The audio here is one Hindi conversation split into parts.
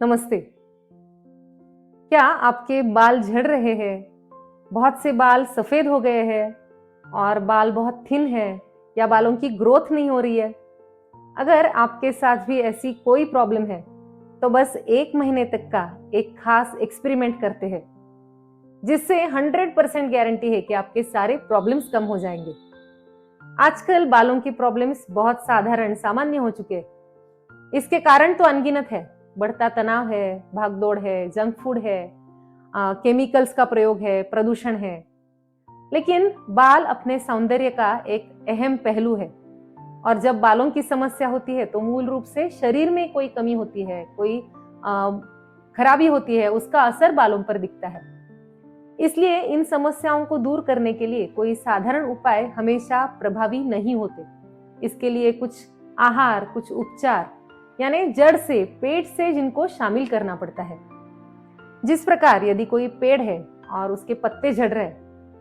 नमस्ते। क्या आपके बाल झड़ रहे हैं? बहुत से बाल सफेद हो गए हैं और बाल बहुत थिन है या बालों की ग्रोथ नहीं हो रही है? अगर आपके साथ भी ऐसी कोई प्रॉब्लम है तो बस 1 महीने तक का एक खास एक्सपेरिमेंट करते हैं जिससे 100% गारंटी है कि आपके सारे प्रॉब्लम्स कम हो जाएंगे। आजकल बालों की प्रॉब्लम्स बहुत साधारण सामान्य हो चुके हैं। इसके कारण तो अनगिनत है। बढ़ता तनाव है, भागदौड़ है, जंक फूड है, केमिकल्स का प्रयोग है, प्रदूषण है। लेकिन बाल अपने सौंदर्य का एक अहम पहलू है और जब बालों की समस्या होती है तो मूल रूप से शरीर में कोई कमी होती है, कोई खराबी होती है, उसका असर बालों पर दिखता है। इसलिए इन समस्याओं को दूर करने के लिए कोई साधारण उपाय हमेशा प्रभावी नहीं होते। इसके लिए कुछ आहार, कुछ उपचार यानी जड़ से, पेड़ से जिनको शामिल करना पड़ता है। जिस प्रकार यदि कोई पेड़ है और उसके पत्ते झड़ रहे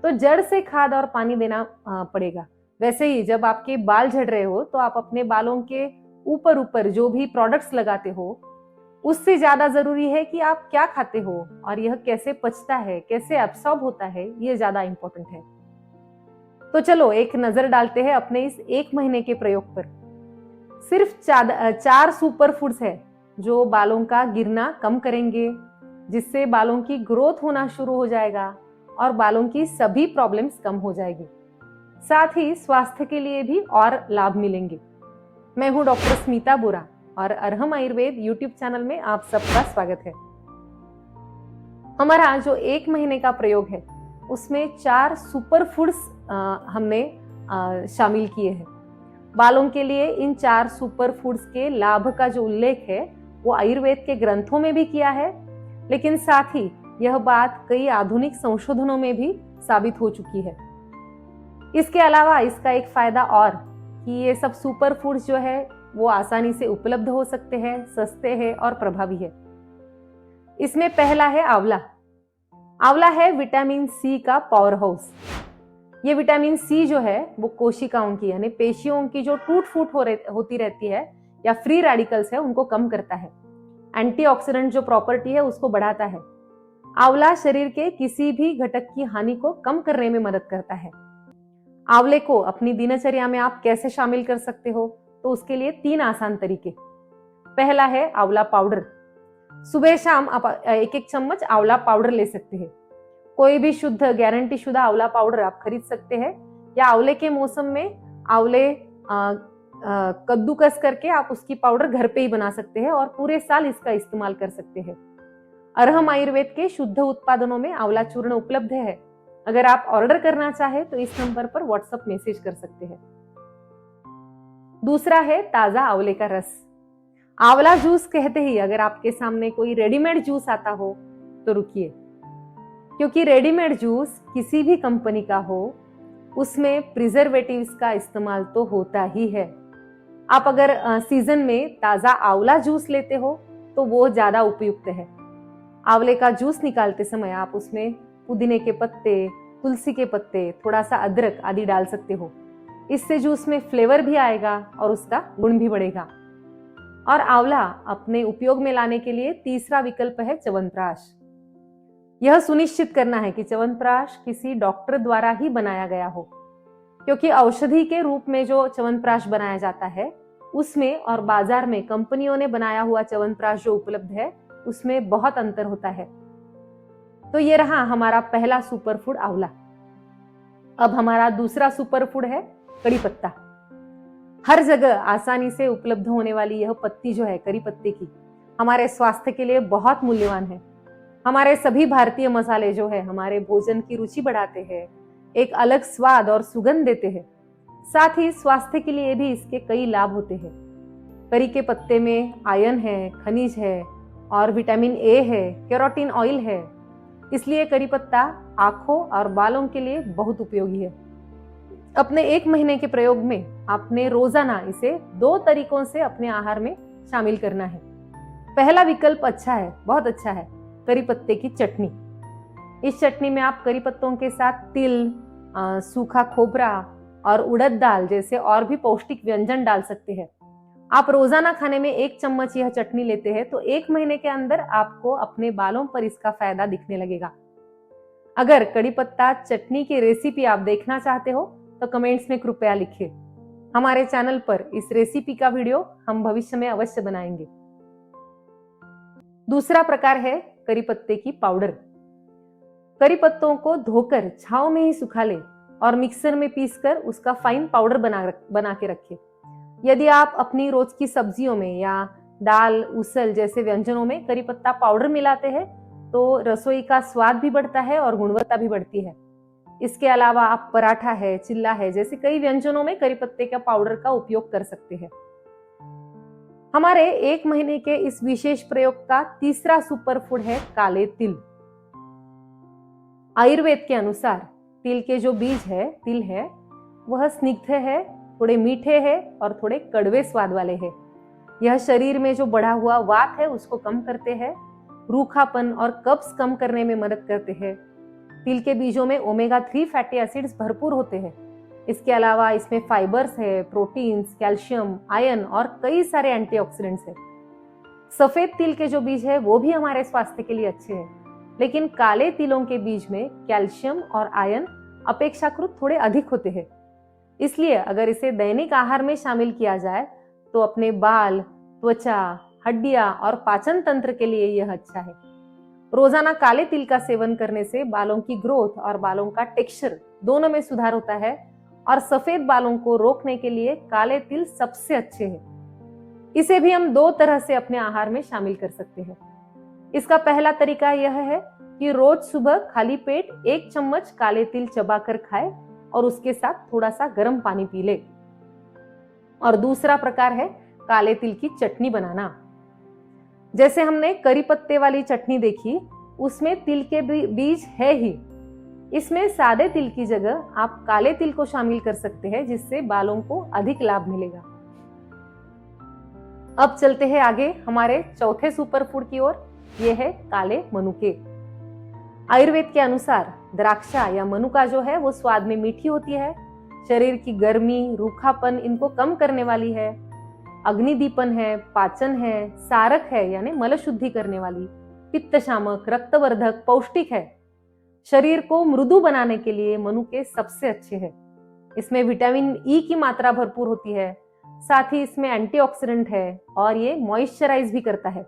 तो जड़ से खाद और पानी देना पड़ेगा, वैसे ही जब आपके बाल झड़ रहे हो तो आप अपने बालों के ऊपर जो भी प्रोडक्ट्स लगाते हो उससे ज्यादा जरूरी है कि आप क्या खाते हो और यह कैसे पचता है, कैसे एब्सॉर्ब होता है, यह ज्यादा इंपॉर्टेंट है। तो चलो एक नजर डालते हैं अपने इस 1 महीने के प्रयोग पर। सिर्फ 4 सुपर फूड्स है जो बालों का गिरना कम करेंगे, जिससे बालों की ग्रोथ होना शुरू हो जाएगा और बालों की सभी प्रॉब्लम्स कम हो जाएगी। साथ ही स्वास्थ्य के लिए भी और लाभ मिलेंगे। मैं हूं डॉक्टर स्मिता बोरा और अरहम आयुर्वेद यूट्यूब चैनल में आप सबका स्वागत है। हमारा जो 1 महीने का प्रयोग है उसमें 4 सुपर फूड्स हमने शामिल किए हैं। बालों के लिए इन 4 सुपर फूड्स के लाभ का जो उल्लेख है वो आयुर्वेद के ग्रंथों में भी किया है, लेकिन साथ ही यह बात कई आधुनिक संशोधनों में भी साबित हो चुकी है। इसके अलावा इसका एक फायदा और कि ये सब सुपर फूड्स जो है वो आसानी से उपलब्ध हो सकते हैं, सस्ते हैं और प्रभावी है। इसमें पहला है आंवला। आंवला है विटामिन सी का पावर हाउस। ये विटामिन सी जो है वो कोशिकाओं की यानी पेशियों की जो टूट फूट होती रहती है या फ्री रेडिकल्स है उनको कम करता है। एंटीऑक्सीडेंट जो प्रॉपर्टी है उसको बढ़ाता है। आंवला शरीर के किसी भी घटक की हानि को कम करने में मदद करता है। आंवले को अपनी दिनचर्या में आप कैसे शामिल कर सकते हो? तो उसके लिए 3 आसान तरीके। पहला है आंवला पाउडर। सुबह शाम आप 1-1 चम्मच आंवला पाउडर ले सकते हैं। कोई भी शुद्ध गारंटी शुदा आंवला पाउडर आप खरीद सकते हैं या आंवले के मौसम में आंवले कद्दूकस करके आप उसकी पाउडर घर पे ही बना सकते हैं और पूरे साल इसका इस्तेमाल कर सकते हैं। अरहम आयुर्वेद के शुद्ध उत्पादनों में आंवला चूर्ण उपलब्ध है। अगर आप ऑर्डर करना चाहे तो इस नंबर पर व्हाट्सएप मैसेज कर सकते हैं। दूसरा है ताजा आंवले का रस। आंवला जूस कहते ही अगर आपके सामने कोई रेडीमेड जूस आता हो तो रुकिए, क्योंकि रेडीमेड जूस किसी भी कंपनी का हो उसमें प्रिजर्वेटिव्स का इस्तेमाल तो होता ही है। आप अगर सीजन में ताजा आंवला जूस लेते हो तो वो ज्यादा उपयुक्त है। आंवले का जूस निकालते समय आप उसमें पुदीने के पत्ते, तुलसी के पत्ते, थोड़ा सा अदरक आदि डाल सकते हो। इससे जूस में फ्लेवर भी आएगा और उसका गुण भी बढ़ेगा। और आंवला अपने उपयोग में लाने के लिए तीसरा विकल्प है च्यवनप्राश। यह सुनिश्चित करना है कि च्यवनप्राश किसी डॉक्टर द्वारा ही बनाया गया हो, क्योंकि औषधि के रूप में जो च्यवनप्राश बनाया जाता है उसमें और बाजार में कंपनियों ने बनाया हुआ च्यवनप्राश जो उपलब्ध है उसमें बहुत अंतर होता है। तो ये रहा हमारा पहला सुपर फूड आंवला। अब हमारा दूसरा सुपर फूड है कड़ी पत्ता। हर जगह आसानी से उपलब्ध होने वाली यह पत्ती जो है करी पत्ते की हमारे स्वास्थ्य के लिए बहुत मूल्यवान है। हमारे सभी भारतीय मसाले जो है हमारे भोजन की रुचि बढ़ाते हैं, एक अलग स्वाद और सुगंध देते हैं। साथ ही स्वास्थ्य के लिए भी इसके कई लाभ होते हैं। करी के पत्ते में आयरन है, खनिज है और विटामिन ए है, कैरोटीन ऑयल है। इसलिए करी पत्ता आंखों और बालों के लिए बहुत उपयोगी है। अपने 1 महीने के प्रयोग में आपने रोजाना इसे 2 तरीकों से अपने आहार में शामिल करना है। पहला विकल्प अच्छा है, बहुत अच्छा है, करी पत्ते की चटनी। इस चटनी में आप करी पत्तों के साथ तिल, सूखा खोबरा और उड़द दाल जैसे और भी पौष्टिक व्यंजन डाल सकते हैं। आप रोजाना खाने में 1 चम्मच यह चटनी लेते हैं तो 1 महीने के अंदर आपको अपने बालों पर इसका फायदा दिखने लगेगा। अगर कड़ी पत्ता चटनी की रेसिपी आप देखना चाहते हो तो कमेंट्स में कृपया लिखिए। हमारे चैनल पर इस रेसिपी का वीडियो हम भविष्य में अवश्य बनाएंगे। दूसरा प्रकार है करी पत्ते की पाउडर। करी पत्तों को धोकर छांव में ही सुखा ले और मिक्सर में पीसकर उसका फाइन पाउडर बना के रखें। यदि आप अपनी रोज की सब्जियों में या दाल उसल जैसे व्यंजनों में करी पत्ता पाउडर मिलाते हैं तो रसोई का स्वाद भी बढ़ता है और गुणवत्ता भी बढ़ती है। इसके अलावा आप पराठा है, चिल्ला है जैसे कई व्यंजनों में करी पत्ते का पाउडर का उपयोग कर सकते हैं। हमारे 1 महीने के इस विशेष प्रयोग का तीसरा सुपर फूड है काले तिल। आयुर्वेद के अनुसार तिल के जो बीज है, तिल है, वह स्निग्ध है, थोड़े मीठे हैं और थोड़े कड़वे स्वाद वाले हैं। यह शरीर में जो बढ़ा हुआ वात है उसको कम करते हैं, रूखापन और कब्ज कम करने में मदद करते हैं। तिल के बीजों में ओमेगा 3 फैटी एसिड्स भरपूर होते हैं। इसके अलावा इसमें फाइबर्स है, प्रोटीन्स, कैल्शियम, आयरन और कई सारे एंटीऑक्सीडेंट्स है। सफेद तिल के जो बीज है वो भी हमारे स्वास्थ्य के लिए अच्छे हैं, लेकिन काले तिलों के बीज में कैल्शियम और आयरन अपेक्षाकृत थोड़े अधिक होते हैं। इसलिए अगर इसे दैनिक आहार में शामिल किया जाए तो अपने बाल, त्वचा, हड्डियां और पाचन तंत्र के लिए यह अच्छा है। रोजाना काले तिल का सेवन करने से बालों की ग्रोथ और बालों का टेक्सचर दोनों में सुधार होता है और सफेद बालों को रोकने के लिए काले तिल सबसे अच्छे हैं। इसे भी हम 2 तरह से अपने आहार में शामिल कर सकते हैं। इसका पहला तरीका यह है कि रोज सुबह खाली पेट 1 चम्मच काले तिल चबाकर खाए और उसके साथ थोड़ा सा गर्म पानी पी ले। और दूसरा प्रकार है काले तिल की चटनी बनाना। जैसे हमने करी पत्ते वाली चटनी देखी, उसमें तिल के बीज है ही। इसमें सादे तिल की जगह आप काले तिल को शामिल कर सकते हैं, जिससे बालों को अधिक लाभ मिलेगा। अब चलते हैं आगे हमारे चौथे सुपर फूड की ओर। यह है काले मनुके। आयुर्वेद के अनुसार द्राक्षा या मनुका जो है वो स्वाद में मीठी होती है, शरीर की गर्मी, रूखापन इनको कम करने वाली है, अग्निदीपन है, पाचन है, सारक है यानी मल शुद्धि करने वाली, पित्त शामक, रक्तवर्धक, पौष्टिक है। शरीर को मृदु बनाने के लिए मनुके सबसे अच्छे हैं। इसमें विटामिन ई की मात्रा भरपूर होती है, साथ ही इसमें एंटीऑक्सीडेंट है और ये मॉइस्चराइज भी करता है।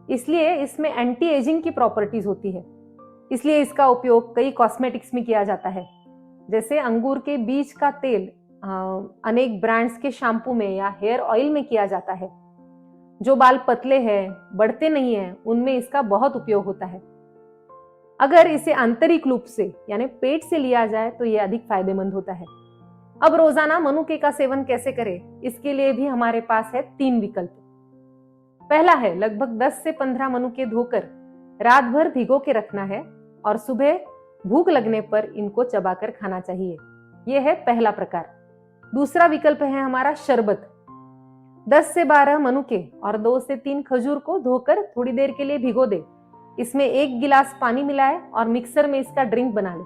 इसलिए इसमें एंटी एजिंग की प्रॉपर्टीज होती है। इसलिए इसका उपयोग कई कॉस्मेटिक्स में किया जाता है। जैसे अंगूर के बीज का तेल अनेक ब्रांड्स के शैम्पू में या हेयर ऑयल में किया जाता है। जो बाल पतले हैं, बढ़ते नहीं हैं, उनमें इसका बहुत उपयोग होता है। अगर इसे आंतरिक रूप से यानी पेट से लिया जाए तो यह अधिक फायदेमंद होता है। अब रोजाना मनुके का सेवन कैसे करें, इसके लिए भी हमारे पास है 3 विकल्प। पहला है लगभग 10 से 15 मनुके धोकर रात भर भिगो के रखना है और सुबह भूख लगने पर इनको चबाकर खाना चाहिए। यह है पहला प्रकार। दूसरा विकल्प है हमारा शरबत। 10 से 12 मनुके और 2 से 3 खजूर को धोकर थोड़ी देर के लिए भिगो दे। इसमें 1 गिलास पानी मिलाए और मिक्सर में इसका ड्रिंक बना ले।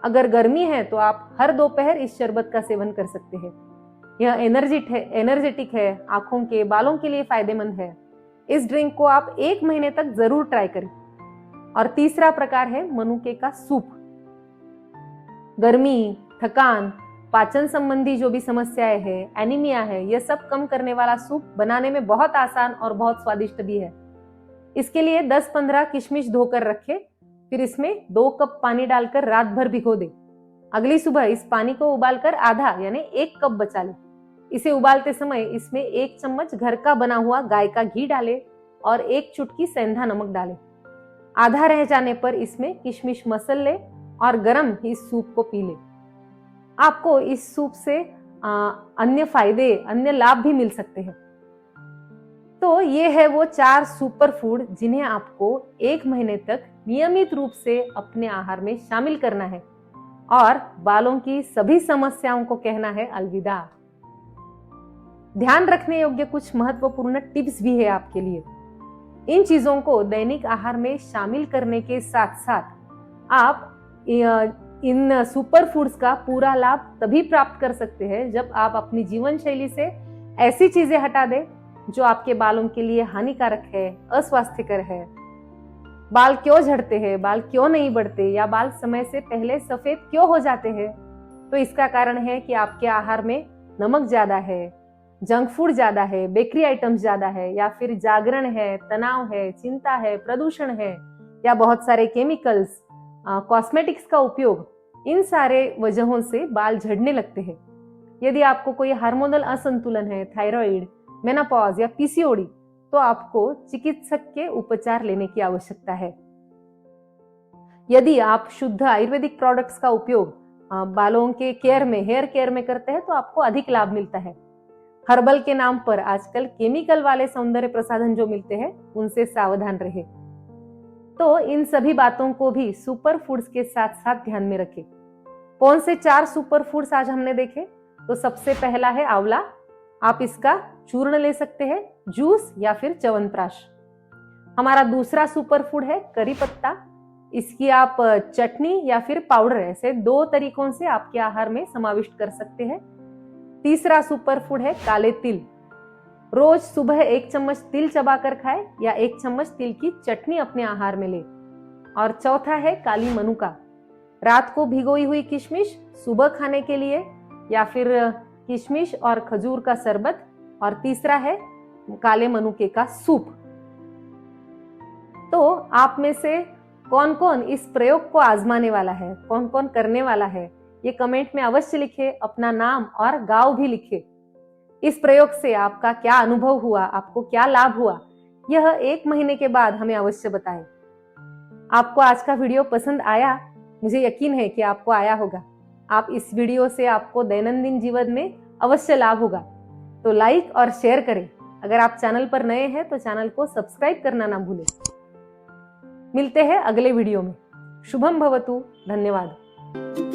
अगर गर्मी है तो आप हर दोपहर इस शरबत का सेवन कर सकते हैं। यह एनर्जेटिक है, आंखों के, बालों के लिए फायदेमंद है। इस ड्रिंक को आप 1 महीने तक जरूर ट्राई करें। और तीसरा प्रकार है मनुके का सूप। गर्मी, थकान, पाचन संबंधी जो भी समस्याएं हैं, एनीमिया है, यह सब कम करने वाला सूप बनाने में बहुत आसान और बहुत स्वादिष्ट भी है। इसके लिए 10-15 किशमिश धोकर रखें, फिर इसमें 2 कप पानी डालकर रात भर भिगो दे। अगली सुबह इस पानी को उबालकर आधा यानी 1 कप बचा ले। इसे उबालते समय इसमें 1 चम्मच घर का बना हुआ गाय का घी डाले और 1 चुटकी सेंधा नमक डाले। आधा रह जाने पर इसमें किशमिश मसल ले और गरम इस सूप को पी ले। आपको इस सूप से अन्य लाभ भी मिल सकते हैं। तो ये है वो 4 सुपर फूड जिन्हें आपको 1 महीने तक नियमित रूप से अपने आहार में शामिल करना है और बालों की सभी समस्याओं को कहना है अलविदा। ध्यान रखने योग्य कुछ महत्वपूर्ण टिप्स भी है आपके लिए। इन चीजों को दैनिक आहार में शामिल करने के साथ साथ आप इन सुपर फूड्स का पूरा लाभ तभी प्राप्त कर सकते हैं जब आप अपनी जीवन शैली से ऐसी चीजें हटा दें जो आपके बालों के लिए हानिकारक है, अस्वास्थ्यकर है। बाल क्यों झड़ते हैं, बाल क्यों नहीं बढ़ते, या बाल समय से पहले सफेद क्यों हो जाते हैं? तो इसका कारण है कि आपके आहार में नमक ज्यादा है, जंक फूड ज्यादा है, बेकरी आइटम्स ज्यादा है, या फिर जागरण है, तनाव है, चिंता है, प्रदूषण है, या बहुत सारे केमिकल्स, कॉस्मेटिक्स का उपयोग। इन सारे वजहों से बाल झड़ने लगते हैं। यदि आपको कोई हार्मोनल असंतुलन है, थायराइड, मेनोपॉज या पीसीओडी, तो आपको चिकित्सक के उपचार लेने की आवश्यकता है। यदि आप शुद्ध आयुर्वेदिक प्रोडक्ट्स का उपयोग बालों के केयर में, हेयर केयर में करते हैं, तो आपको अधिक लाभ मिलता है। हर्बल के नाम पर आजकल केमिकल वाले सौंदर्य प्रसाधन जो मिलते हैं, उनसे सावधान रहे। तो इन सभी बातों को भी सुपर फूड्स के साथ साथ ध्यान में रखें। कौन से 4 सुपर फूड्स आज हमने देखे? तो सबसे पहला है आंवला। आप इसका चूर्ण ले सकते हैं, जूस या फिर च्यवनप्राश। हमारा दूसरा सुपर फूड है करी पत्ता। इसकी आप चटनी या फिर पाउडर, ऐसे 2 तरीकों से आपके आहार में समाविष्ट कर सकते हैं। तीसरा सुपर फूड है काले तिल। रोज सुबह 1 चम्मच तिल चबाकर खाएं या 1 चम्मच तिल की चटनी अपने आहार में ले। और चौथा है काली मनुका। रात को भिगोई हुई किशमिश सुबह खाने के लिए, या फिर किशमिश और खजूर का शरबत। और तीसरा है काले मनुके का सूप। तो आप में से कौन कौन इस प्रयोग को आजमाने वाला है, कौन कौन करने वाला है, ये कमेंट में अवश्य लिखे। अपना नाम और गांव भी लिखे। इस प्रयोग से आपका क्या अनुभव हुआ, आपको क्या लाभ हुआ, यह 1 महीने के बाद हमें अवश्य बताएं। आपको आज का वीडियो पसंद आया? मुझे यकीन है कि आपको आया होगा। आप इस वीडियो से आपको दैनंदिन जीवन में अवश्य लाभ होगा। तो लाइक और शेयर करें। अगर आप चैनल पर नए हैं तो चैनल को सब्सक्राइब करना ना भूलें। मिलते हैं अगले वीडियो में। शुभम भवतु। धन्यवाद।